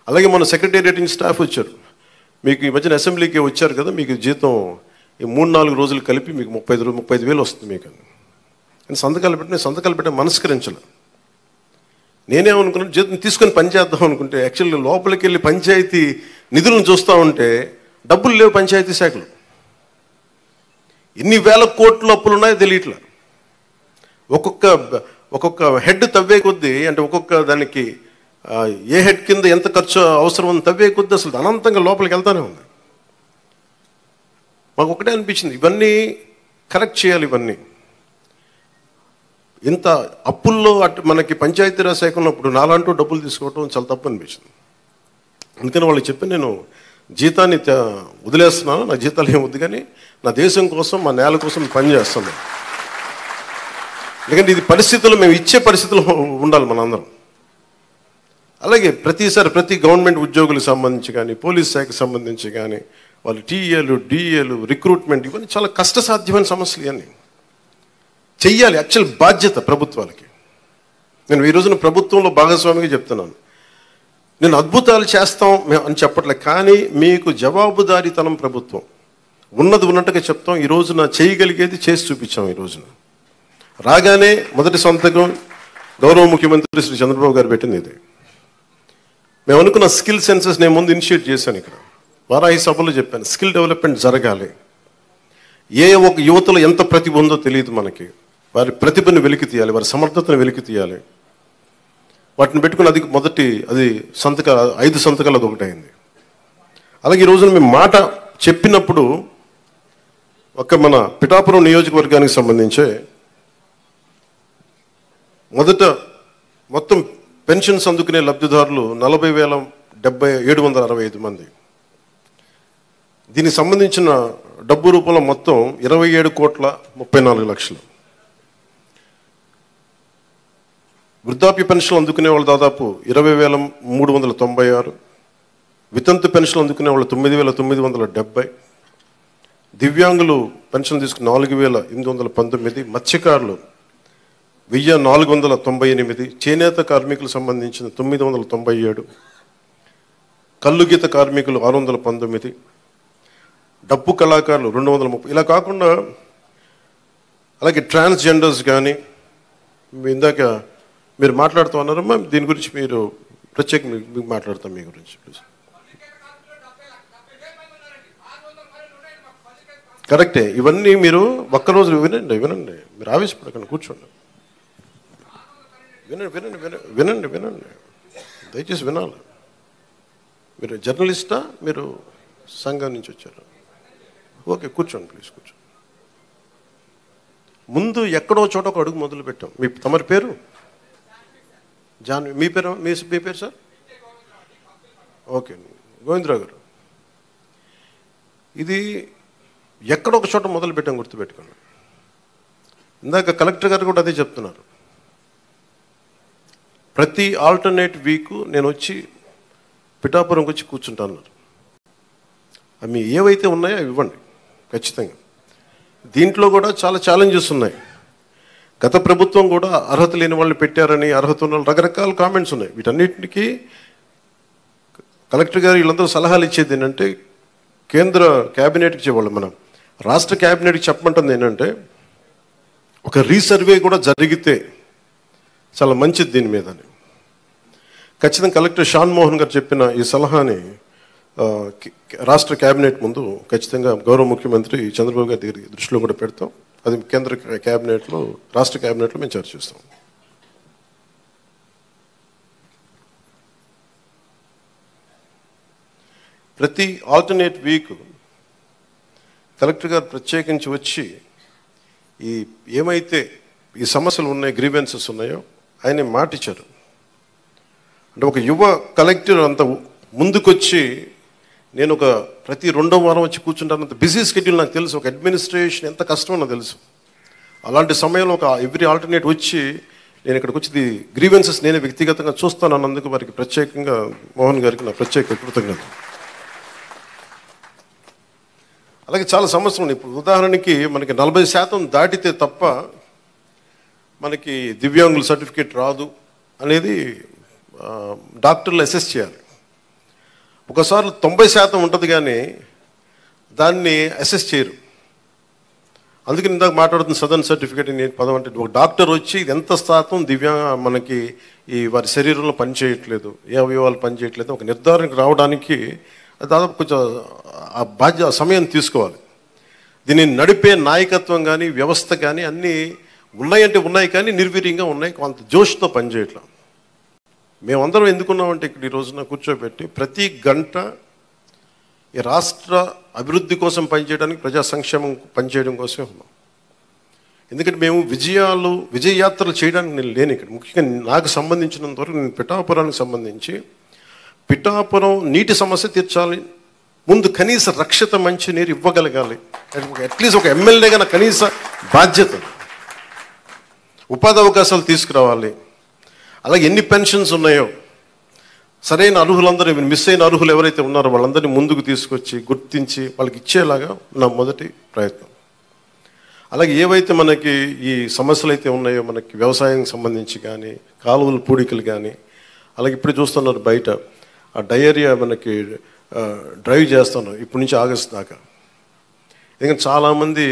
అలాగే మన secretariat staff వచ్చారు. మీకు ఈ మధ్యన అసెంబ్లీకి వచ్చారు కదా, మీకు జీతం ఈ 3-4 రోజులు కలిపి మీకు 35,000 వస్తుంది మీకు అని సంతకాలు పెట్టే మనస్కరించాలి. నేనేమనుకున్నాను, జీతం తీసుకొని పని చేద్దాం అనుకుంటే యాక్చువల్లీ లోపలికి వెళ్ళి పంచాయతీ నిధులను చూస్తూ ఉంటే డబ్బులు లేవు. పంచాయతీ శాఖలు ఎన్ని వేల కోట్ల అప్పులు ఉన్నాయో తెలియట్లా. ఒక్కొక్క హెడ్ తవ్వే కొద్దీ, అంటే ఒక్కొక్క దానికి ఏ హెడ్ కింద ఎంత ఖర్చు అవసరం ఉంది తవ్వే కొద్దీ అసలు అనంతంగా లోపలికి వెళ్తానే ఉంది. మాకు ఒకటే అనిపించింది, ఇవన్నీ కరెక్ట్ చేయాలి. ఇవన్నీ ఇంత అప్పుల్లో మనకి పంచాయతీరాజ్ శాఖ ఉన్నప్పుడు నాలంటూ డబ్బులు తీసుకోవటం చాలా తప్పు అనిపించింది. అందుకని వాళ్ళకి చెప్పి నేను జీతాన్ని వదిలేస్తున్నాను, నా జీతాలు ఏం వద్దు, కానీ నా దేశం కోసం, మా నేల కోసం పనిచేస్తున్నాను. ఎందుకంటే ఇది పరిస్థితుల్లో మేము ఇచ్చే పరిస్థితుల్లో ఉండాలి మనందరం. అలాగే ప్రతి గవర్నమెంట్ ఉద్యోగులకు సంబంధించి కానీ, పోలీస్ శాఖకు సంబంధించి కానీ, వాళ్ళు టీఏలు, డిఏలు, రిక్రూట్మెంట్, ఇవన్నీ చాలా కష్టసాధ్యమైన సమస్యలు. ఇవన్నీ చెయ్యాలి, యాక్చువల్ బాధ్యత ప్రభుత్వాలకి. నేను ఈ రోజున ప్రభుత్వంలో భాగస్వామిగా చెప్తున్నాను. నేను అద్భుతాలు చేస్తాం అని చెప్పట్లే, కానీ మీకు జవాబుదారీతనం ప్రభుత్వం ఉన్నది ఉన్నట్టుగా చెప్తాం. ఈ రోజున చేయగలిగేది చేసి చూపించాం. ఈ రోజున రాగానే మొదటి సంతకం గౌరవ ముఖ్యమంత్రి శ్రీ చంద్రబాబు గారు పెట్టింది ఇది. మేము అనుకున్న స్కిల్ సెన్సెస్ నేను ముందు ఇనిషియేట్ చేశాను. ఇక్కడ వారాహి సభలో చెప్పాను, స్కిల్ డెవలప్మెంట్ జరగాలి. ఒక యువతలో ఎంత ప్రతిభ ఉందో తెలియదు మనకి. వారి ప్రతిభను వెలికి తీయాలి, వారి సమర్థతను వెలికి తీయాలి. వాటిని పెట్టుకుని అది 5 సంతకాలు అది ఒకటైంది. అలాగే ఈ రోజున మేము మాట చెప్పినప్పుడు మన పిఠాపురం నియోజకవర్గానికి సంబంధించే మొత్తం పెన్షన్స్ అందుకునే లబ్ధిదారులు 40,765 మంది. దీనికి సంబంధించిన డబ్బు రూపంలో మొత్తం 27,34,00,000. వృద్ధాప్య పెన్షన్లు అందుకునే వాళ్ళు దాదాపు 20,396. వితంతు పెన్షన్లు అందుకునే వాళ్ళు 9,970. దివ్యాంగులు పెన్షన్ తీసుకుని 4,819. మత్స్యకారులు 1,498. చేనేత కార్మికులకు సంబంధించిన 997. కల్లుగీత కార్మికులు 619. డప్పు కళాకారులు 230. ఇలా కాకుండా అలాగే ట్రాన్స్జెండర్స్ కానీ, ఇందాక మీరు మాట్లాడుతూ ఉన్నారమ్మా, దీని గురించి మీరు ప్రత్యేకంగా మీకు మాట్లాడతాం మీ గురించి ప్లీజ్. కరెక్టే, ఇవన్నీ మీరు ఒక్కరోజు వినండి. మీరు ఆవేశపడకండి, కూర్చోండి, వినండి. దయచేసి వినాలి. మీరు జర్నలిస్టా, మీరు సంఘం నుంచి వచ్చారు? ఓకే, కూర్చోండి ప్లీజ్, కూర్చోండి. ముందు ఎక్కడో చోట ఒక అడుగు మొదలు పెట్టాం. తమరి పేరు? మీ పేరు సార్? ఓకే, గోవిందరావు గారు. ఇది ఎక్కడో ఒక చోట మొదలు పెట్టాం, గుర్తుపెట్టుకోండి. ఇందాక కలెక్టర్ గారు కూడా అదే చెప్తున్నారు. ప్రతి ఆల్టర్నేట్ వీక్ నేను వచ్చి పిఠాపురంకి వచ్చి కూర్చుంటాను. అవి ఏవైతే ఉన్నాయో అవి ఇవ్వండి ఖచ్చితంగా. దీంట్లో కూడా చాలా ఛాలెంజెస్ ఉన్నాయి. గత ప్రభుత్వం కూడా అర్హత లేని వాళ్ళని పెట్టారని, అర్హత ఉన్న రకరకాల కామెంట్స్ ఉన్నాయి. వీటన్నిటికీ కలెక్టర్ గారు వీళ్ళందరూ సలహాలు ఇచ్చేది ఏంటంటే, కేంద్ర క్యాబినెట్కి చెప్పాలి, మనం రాష్ట్ర క్యాబినెట్కి చెప్పమంటుంది ఏంటంటే, ఒక రీసర్వే కూడా జరిగితే చాలా మంచిది దీని మీద అని. ఖచ్చితంగా కలెక్టర్ షాన్ మోహన్ గారు చెప్పిన ఈ సలహాని రాష్ట్ర క్యాబినెట్ ముందు ఖచ్చితంగా గౌరవ ముఖ్యమంత్రి చంద్రబాబు గారి దగ్గర దృష్టిలో కూడా పెడతాం. అది కేంద్ర క్యాబినెట్లో, రాష్ట్ర క్యాబినెట్లో మేము చర్చిస్తాం. ప్రతి ఆల్టర్నేట్ వీక్ కలెక్టర్ గారు ప్రత్యేకించి వచ్చి ఏమైతే ఈ సమస్యలు ఉన్నాయో, గ్రీవెన్సెస్ ఉన్నాయో ఆయన మాట ఇచ్చారు. అంటే ఒక యువ కలెక్టర్ అంత ముందుకొచ్చి, నేను ప్రతి 2వ వారం వచ్చి కూర్చుంటానంత బిజీ షెడ్యూల్ నాకు తెలుసు. ఒక అడ్మినిస్ట్రేషన్ ఎంత కష్టమో నాకు తెలుసు. అలాంటి సమయంలో ఎవ్రీ ఆల్టర్నేట్ వచ్చి నేను ఇక్కడికి వచ్చి గ్రీవెన్సెస్ నేనే వ్యక్తిగతంగా చూస్తాను అన్నందుకు వారికి ప్రత్యేకంగా మోహన్ గారికి నా ప్రత్యేక కృతజ్ఞత. అలాగే చాలా సమస్యలు ఉన్నాయి. ఇప్పుడు ఉదాహరణకి మనకి 40% దాటితే తప్ప మనకి దివ్యాంగుల సర్టిఫికేట్ రాదు అనేది డాక్టర్లు అసెస్ చేయాలి. ఒకసారి 90% ఉంటుంది కానీ దాన్ని అసెస్ చేయరు. అందుకని ఇందాక మాట్లాడుతున్న సదరన్ సర్టిఫికేట్ నేను పదం అంటే ఒక డాక్టర్ వచ్చి ఇది ఎంత శాతం మనకి ఈ వారి శరీరంలో పనిచేయట్లేదు, ఏ అవయవాలు పనిచేయట్లేదు ఒక నిర్ధారణకు రావడానికి దాదాపు కొంచెం ఆ సమయం తీసుకోవాలి. దీన్ని నడిపే నాయకత్వం కానీ వ్యవస్థ కానీ అన్నీ ఉన్నాయంటే ఉన్నాయి కానీ నిర్వీర్యంగా ఉన్నాయి, కొంత జోష్తో పనిచేయట్లేదు. మేమందరం ఎందుకున్నామంటే ఇక్కడ ఈ రోజున కూర్చోబెట్టి ప్రతి గంట ఈ రాష్ట్ర అభివృద్ధి కోసం పనిచేయడానికి, ప్రజా సంక్షేమం పనిచేయడం కోసమే ఉన్నాం. ఎందుకంటే మేము విజయయాత్రలు చేయడానికి నేను లేను ఇక్కడ. ముఖ్యంగా నాకు సంబంధించినంత వరకు నేను పిఠాపురానికి సంబంధించి పిఠాపురం నీటి సమస్య తీర్చాలి, ముందు కనీస రక్షిత మంచి నీరు ఇవ్వగలగాలి, అట్లీస్ట్ ఒక ఎమ్మెల్యేగా నా కనీస బాధ్యత. ఉపాధి అవకాశాలు తీసుకురావాలి, అలాగే ఎన్ని పెన్షన్స్ ఉన్నాయో సరైన అర్హులందరూ మిస్ అయిన అర్హులు ఎవరైతే ఉన్నారో వాళ్ళందరినీ ముందుకు తీసుకొచ్చి గుర్తించి వాళ్ళకి ఇచ్చేలాగా నా మొదటి ప్రయత్నం. అలాగే ఏవైతే మనకి ఈ సమస్యలు అయితే ఉన్నాయో మనకి వ్యవసాయం సంబంధించి కానీ కాలువల పూడికలు కానీ, అలాగే ఇప్పుడు చూస్తున్నారు బయట ఆ డయేరియా మనకి డ్రైవ్ చేస్తున్నారు ఇప్పటి నుంచి ఆగస్టు దాకా. ఎందుకంటే చాలామంది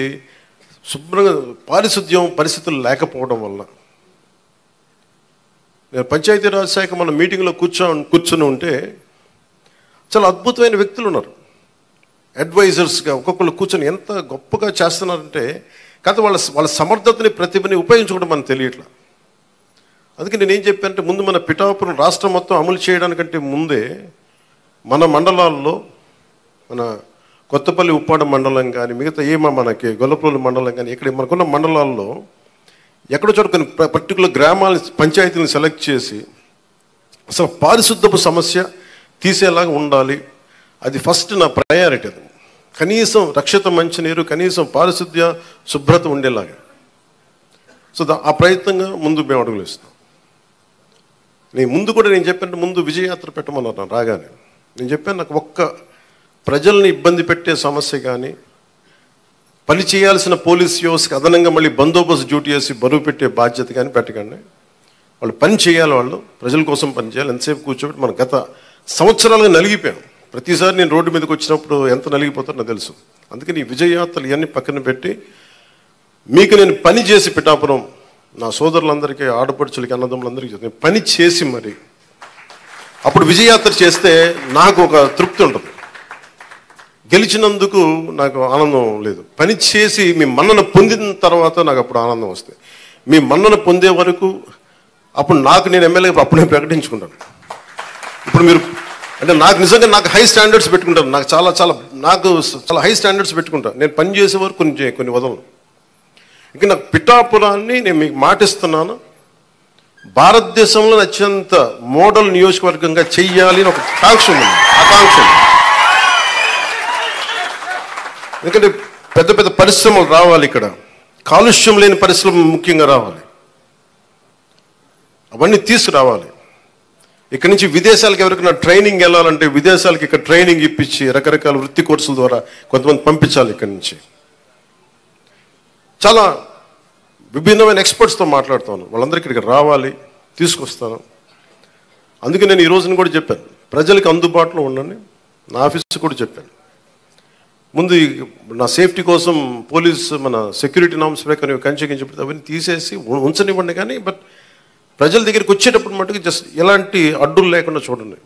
శుభ్రంగా పారిశుద్ధ్యం పరిస్థితులు లేకపోవడం వల్ల. నేను పంచాయతీరాజ్ శాఖ మన మీటింగ్లో కూర్చొని ఉంటే చాలా అద్భుతమైన వ్యక్తులు ఉన్నారు, అడ్వైజర్స్గా ఒక్కొక్కరు కూర్చొని ఎంత గొప్పగా చేస్తున్నారంటే కాకపోతే వాళ్ళ సమర్థతని ప్రతిభని ఉపయోగించుకోవడం మనకు తెలియట్లా. అందుకే నేనేం చెప్పానంటే ముందు మన పిఠాపురం రాష్ట్రం మొత్తం అమలు చేయడానికంటే ముందే మన మండలాల్లో మన కొత్తపల్లి ఉప్పాడ మండలం కానీ మిగతా మనకి గొల్లప్రోలు మండలం కానీ ఇక్కడ మనకున్న మండలాల్లో ఎక్కడో చోట కొన్ని పర్టికులర్ గ్రామాలని పంచాయతీలను సెలెక్ట్ చేసి అసలు పారిశుద్ధపు సమస్య తీసేలాగా ఉండాలి. అది ఫస్ట్ నా ప్రయారిటీ. అది కనీసం రక్షిత మంచినీరు, కనీసం పారిశుద్ధ్య శుభ్రత ఉండేలాగా. సో ఆ ప్రయత్నంగా ముందు మేము అడుగులు ఇస్తాం. ముందు కూడా నేను చెప్పాను, ముందు విజయయాత్ర పెట్టమన్నారు రాగానే. నేను చెప్పాను నాకు ఒక్క ప్రజల్ని ఇబ్బంది పెట్టే సమస్య కానీ, పని చేయాల్సిన పోలీస్ వ్యవస్థకి అదనంగా మళ్ళీ బందోబస్తు డ్యూటీ చేసి బరువు పెట్టే బాధ్యత కానీ పెట్టకండి. వాళ్ళు పని చేయాలి, వాళ్ళు ప్రజల కోసం పని చేయాలి. ఎంతసేపు కూర్చోబెట్టి మనం గత సంవత్సరాలుగా నలిగిపోయాం. ప్రతిసారి నేను రోడ్డు మీదకి వచ్చినప్పుడు ఎంత నలిగిపోతారో నాకు తెలుసు. అందుకని ఈ విజయయాత్రలు ఇవన్నీ పక్కన పెట్టి మీకు నేను పని చేసి పిఠాపురం నా సోదరులందరికీ, ఆడపడుచులకి, అన్నదమ్ములందరికీ నేను పని చేసి మరి అప్పుడు విజయయాత్ర చేస్తే నాకు ఒక తృప్తి ఉంటుంది. గెలిచినందుకు నాకు ఆనందం లేదు, పని చేసి మీ మన్నన పొందిన తర్వాత నాకు అప్పుడు ఆనందం వస్తుంది. మీ మన్నన పొందే వరకు అప్పుడు నేను ఎమ్మెల్యే అప్పుడు నేను ప్రకటించుకుంటాను. ఇప్పుడు మీరు అంటే నాకు నిజంగా హై స్టాండర్డ్స్ పెట్టుకుంటాను, నాకు చాలా హై స్టాండర్డ్స్ పెట్టుకుంటాను. నేను పని చేసే వరకు కొన్ని వదలను. ఇక నాకు పిఠాపురాన్ని నేను మీకు మాటిస్తున్నాను, భారతదేశంలో అత్యంత మోడల్ నియోజకవర్గంగా చెయ్యాలి అని ఒక ఆకాంక్ష ఉంది. ఎందుకంటే పెద్ద పెద్ద పరిశ్రమలు రావాలి, ఇక్కడ కాలుష్యం లేని పరిశ్రమలు ముఖ్యంగా రావాలి, అవన్నీ తీసుకురావాలి. ఇక్కడ నుంచి విదేశాలకు ఎవరికైనా ట్రైనింగ్ వెళ్ళాలంటే విదేశాలకు ఇక్కడ ట్రైనింగ్ ఇప్పించి రకరకాల వృత్తి కోర్సుల ద్వారా కొంతమంది పంపించాలి. ఇక్కడి నుంచి చాలా విభిన్నమైన ఎక్స్పర్ట్స్తో మాట్లాడుతాను, వాళ్ళందరికీ ఇక్కడికి రావాలి, తీసుకొస్తాను. అందుకే నేను ఈ రోజున కూడా చెప్పాను, ప్రజలకు అందుబాటులో ఉండండి. నా ఆఫీస్ కూడా చెప్పాను, ముందు నా సేఫ్టీ కోసం పోలీస్ మన సెక్యూరిటీ నామ్స్ ప్రకారం కంచెకించి అవన్నీ తీసేసి ఉంచనివ్వండి, కానీ బట్ ప్రజల దగ్గరికి వచ్చేటప్పుడు మటుకు జస్ట్ ఎలాంటి అడ్డులు లేకుండా చూడండి.